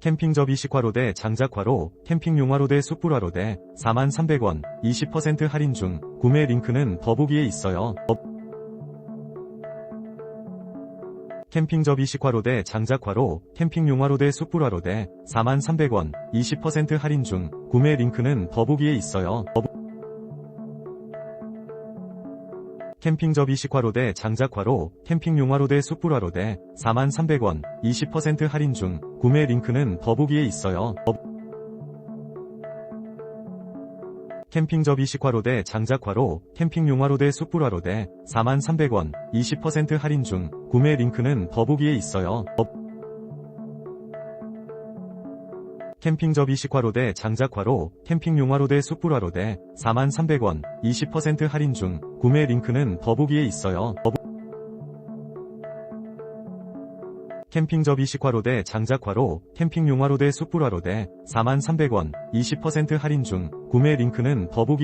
캠핑접이 식화로대 장작화로, 캠핑용화로대 숯불화로대 43,300원, 20% 할인 중. 구매 링크는 더보기에 있어요. 캠핑접이 식화로대 장작화로, 캠핑용화로대 숯불화로대 43,300원, 20% 할인 중. 구매 링크는 더보기에 있어요. 캠핑접이 식화로대 장작화로, 캠핑용화로대 숯불화로대 43,300원, 20% 할인 중. 구매 링크는 더보기에 있어요. 캠핑접이 식화로대 장작화로, 캠핑용화로대 숯불화로대 43,300원, 20% 할인 중. 구매 링크는 더보기에 있어요. 캠핑접이 식화로대 장작화로, 캠핑용화로대 숯불화로대 43,300원, 20% 할인 중. 구매 링크는 더보기에 있어요. 캠핑접이 식화로대 장작화로, 캠핑용화로대 숯불화로대 43,300원, 20% 할인 중. 구매 링크는 더보기에